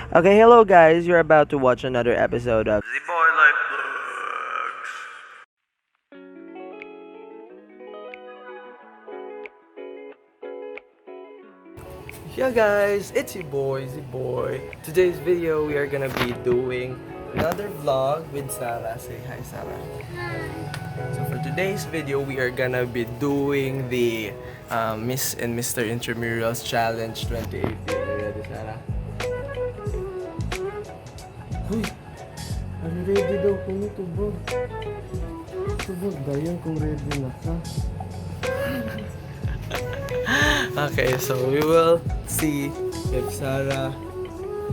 Okay, hello guys, you're about to watch another episode of Zboy Life Vlogs. Yeah guys, it's your boy, Zboy. Today's video we are gonna be doing another vlog with Sarah. Say hi Sarah. So for today's video we are gonna be doing the Miss and Mr. Intramurals Challenge 2018. Are you ready Sarah? Uy! Are you ready daw kung ito bro? Ito bro, dayan kung ready na ka. Okay, so we will see if Sarah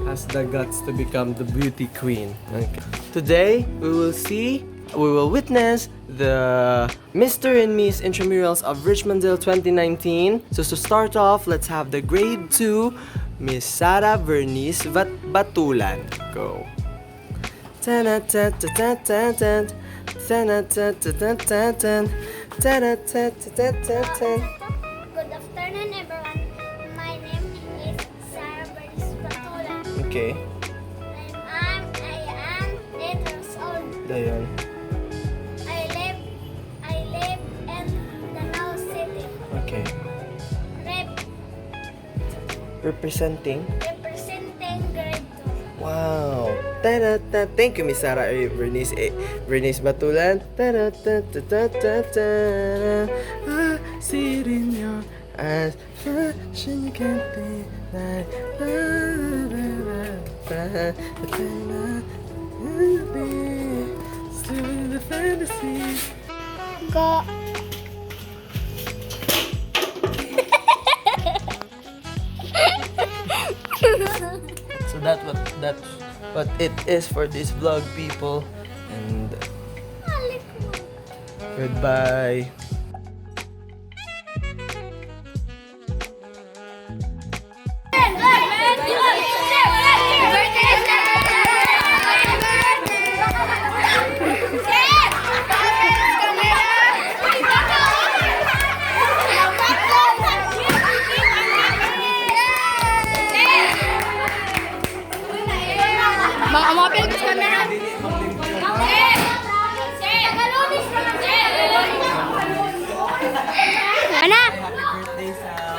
has the guts to become the beauty queen. Okay. Today, we will witness the Mr. and Miss Intramurals of Richmondville 2019. So to start off, let's have the grade 2 Miss Sarah Vernice Batulan. Go. Good afternoon, everyone. My name is Sarah Bernice Batulan. Okay. I am 8 years old. Dayan. I live in Danau City. Okay. Representing. Representing grade 2. Wow. Ta-da-ta. Thank you, Miss Sarah Vernice Batulan. Ta-da-ta-ta-ta-ta. I see it in your eyes. Fashion you can't deny. Still in the fantasy. Go. So that's what it is for this vlog, people. And goodbye. Ana? Happy birthday, Sal.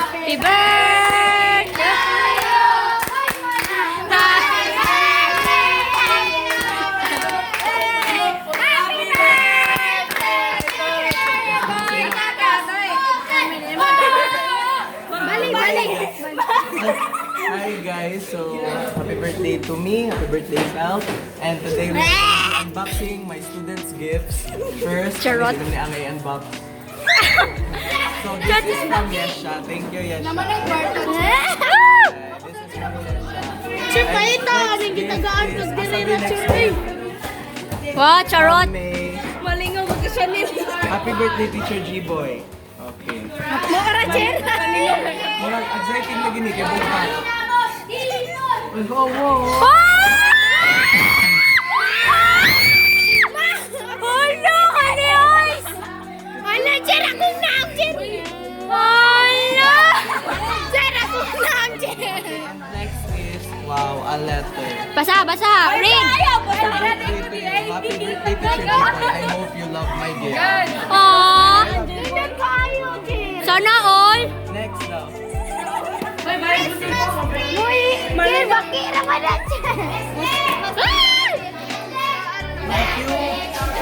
Happy birthday! Hi guys, so happy birthday to me, happy birthday Sal. And today we're unboxing my students' gifts. First, Charot. dito ni ang i-unbox. So this is from Yesha. Thank you Yesha. This is from Yesha. Sir, paita! Anong gitagaan pag dinira, sir? Wow, charot! May Malingaw ko siya nila. happy birthday Teacher G-Boy. Okay. Mara, sir! Murag exciting lagi ni kay bukas. Wow. Hala, kanios! Hala, sir, akong naam, sir! Hala! Sir, akong naam, sir! And next is, wow, a letter. Basa! Read! Happy birthday Teacher G-Boy. I hope you love my gift. Aww! Sana all! Next now. Muy, bakira pa na siya! Thank you.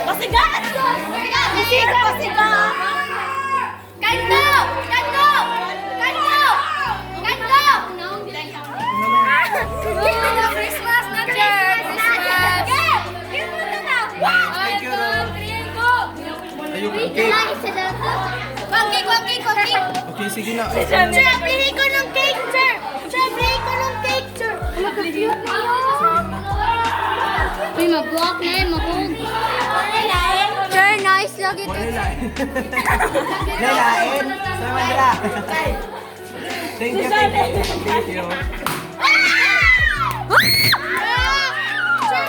Pasigaan ko! Pasigaan! Kanto! Christmas na church! Christmas! Thank you, Ron. Ayun, okay. Cookie! Okay, sige na. Sir, bili ko ng cake, sir! Wala ka cute na yun! Uy, mag-walk na yun, mahog. Sir, nice lagi ito. Lalain. Sama nila. Thank you. Sir,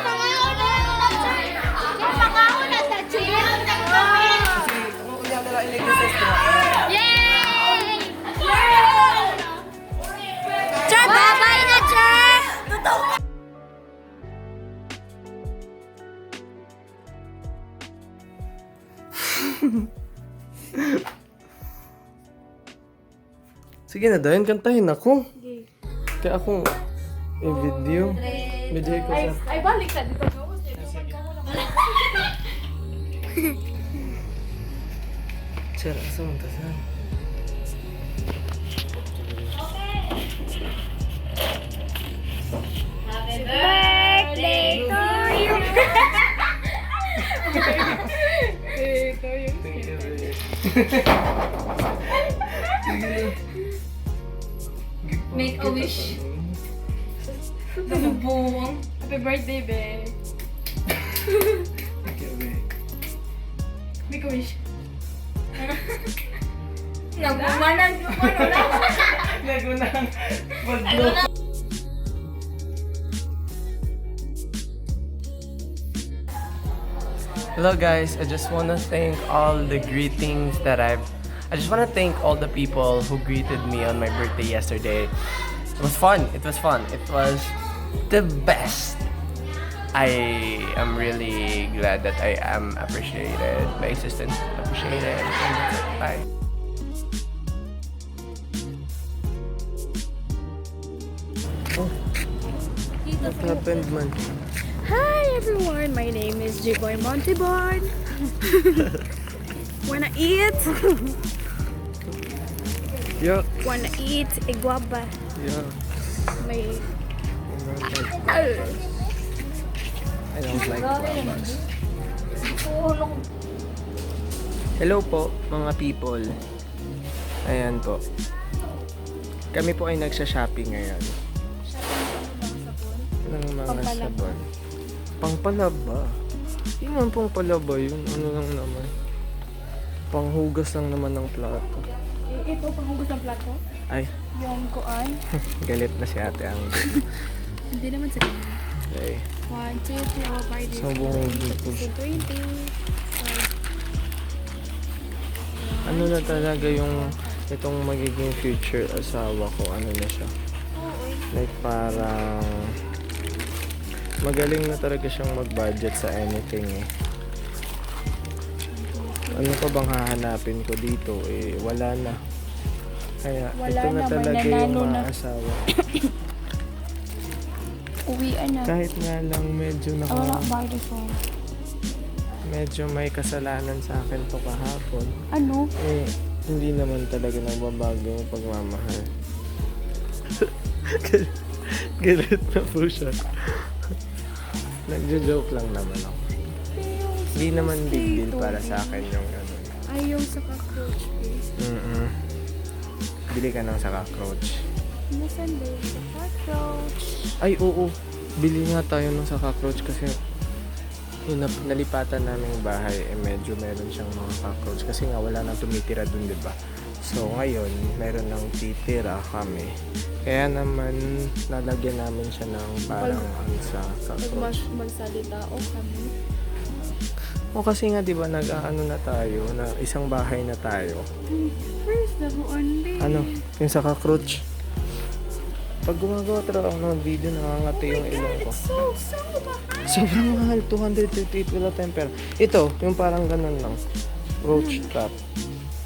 pangaon na sa sir. Kasi, kung kanya nila iligay sa straw. Yay! Sige na, Dayan, kantahin ako. Okay. Kaya akong i-video. Video ko sa... Ay, balik ka dito. Sir, asa mo tasan? Birthday to you. Thank you, babe. Make a wish. Nabubong. Happy birthday, be. Thank you, babe. Make a wish. Nagbumanan mo ano lang. Nagunang badlo. Hello guys, I just want to thank all the greetings that I just want to thank all the people who greeted me on my birthday yesterday. It was fun. It was fun. It was the best. I am really glad that I am appreciated. My existence is appreciated. And that's it. Bye. Oh, what happened, man? Hi everyone, my name is zboymntbn. Wanna eat? Yeah. Wanna eat iguaba? Yeah. May... I don't like guavas. Hello po, mga people. Ayan po. Kami po ay nagsha-shopping ngayon. Ng mga sabon. Pangpalaba. Yung man pong palaba yun. Ano lang naman. Panghugas lang naman ng plato. Ito, panghugas ng plato? Ay, Yung kuan? galit na si ate ang Hindi naman sa kanya. okay. 1, 2, 3, oh, by this. Sa buong dito. 20. Ano na talaga yung itong magiging future asawa ko, ano na siya. Like parang magaling na talaga siyang mag-budget sa anything eh. Ano pa bang hahanapin ko dito eh, wala na. Kaya Wala ito na na, may talaga yung nanalo mga na. asawa. Uwian na. Kahit nga lang medyo Wala, by the phone. medyo may kasalanan sa akin to kahapon. Ano? Eh, hindi naman talaga nagbabago yung pagmamahal. Galit na po siya. Nagjo-joke lang naman ako. Hindi naman big deal para sa akin yung ano. Ay, yung sa cockroach face. Bili ka ng sa cockroach. Nasaan ba yung sa cockroach? Ay, oo. Bili nga tayo ng sa cockroach kasi yung nalipatan naming bahay, eh medyo meron siyang mga cockroach kasi nga wala nang tumitira dun, di ba? So ngayon, meron nang titira kami. Kaya naman, nalagyan namin siya ng parang ano sa cockroach. Magsalita o kami. O kasi nga, di ba, nag-ano na tayo, na isang bahay na tayo. Where's the only? Ano? Yung sa cockroach. Pag gumagawa talaga ako ng video, nakangati yung ilong ko. So mahal. Sobrang mahal, 238 wala tayong pera. Ito, yung parang ganun lang. Roach trap.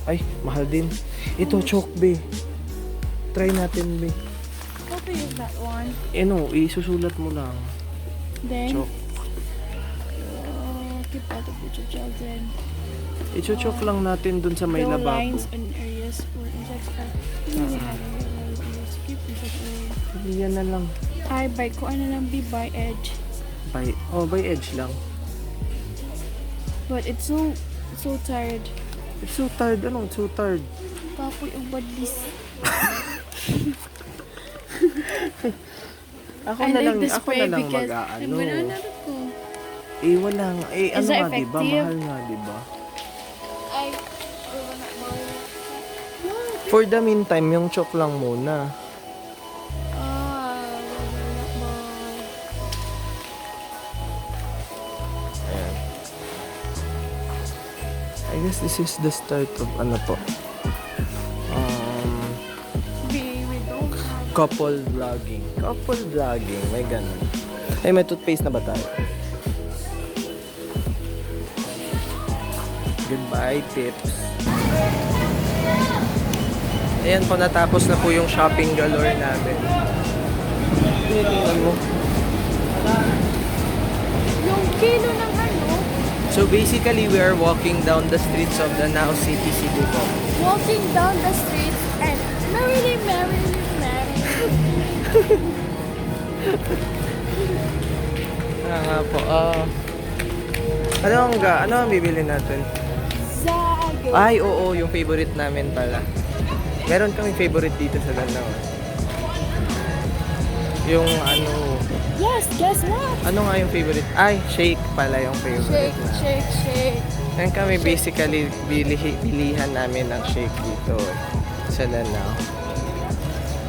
Ay, mahal din. Ito, choke be. Try natin be. How to use that one? No, isusulat mo lang. Then, Choke. keep out of the children. Icho-choke lang natin dun sa may Draw lababo. lines and areas where insects are. Really have areas. Keep insect area. Yan na lang. Ay, by ko ano lang be by edge. By edge lang. But it's so tired. It's so tired. Anong so tired? Papoy ang badlis. Ako I na like lang, the ako spray na lang because mag-aano. banana ko. Eh, wala nga. Eh, Is ano that nga, diba? effective? Mahal nga, diba? Ay, For the meantime, yung choke lang muna. Ayan. I guess this is the start of ano po. we don't have. Couple vlogging. Couple vlogging. May ganun. Ay, may toothpaste na ba tayo? Goodbye tips. Ayan po, natapos na po yung shopping galore namin. Tingnan mo. Yung kilo ng ano, So basically, we are walking down the streets of the now city Cebu po. walking down the streets and merrily. Nga po. Ano ang bibili natin? Zago. Ay, oo, yung favorite namin pala. Meron kaming favorite dito sa Lanao. Yung ano, Yes, guess what? ano nga yung favorite? Ay, shake pala yung favorite na. Shake. Yan kami basically bilihan namin ng shake dito sa Lanao.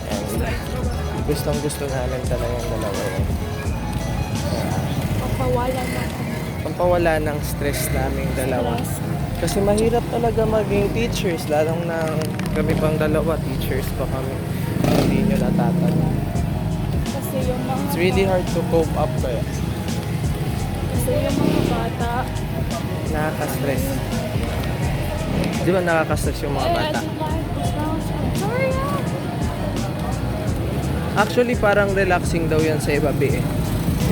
And gustong gusto namin talaga yung dalawa yun. Papawala na. Pampawala ng stress naming dalawa. Kasi mahirap talaga maging teachers, lalong na kami pang dalawa, teachers pa kami. Hindi nyo natatanong. Kasi yung mga It's really hard to cope up kaya. Kasi yung mga bata. Nakaka-stress. Di ba nakaka-stress yung mga bata? Sorry. Actually, parang relaxing daw yan sa ibabi eh.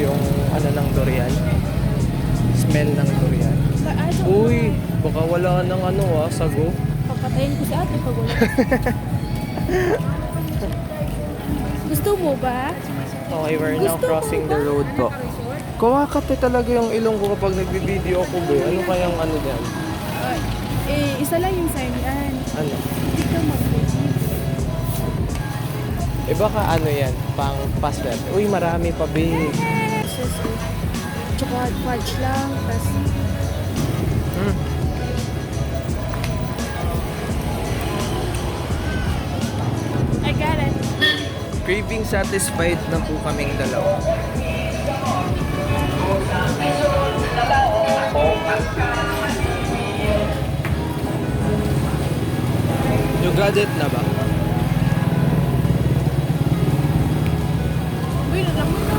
Yung ano ng durian. Smell ng durian. Uy, baka wala ng sago. Papatayin ko si ate pag wala. Gusto mo ba? Okay, we're now crossing the road po. Kumakate talaga yung ilong ko kapag nagbibideo ako ba. Ano kayang ano dyan? Isa lang yung sign yan. Ano? Hindi ka mag-video. Eh baka ano yan, pang password. Uy, marami pa big. Tsaka fudge lang. Tapos I got it. Craving satisfied na po kaming dalawa. You got it na ba? Uy, nalamon na.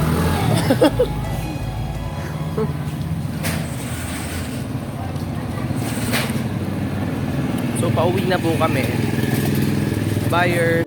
So pauwi na po kami. Buyers.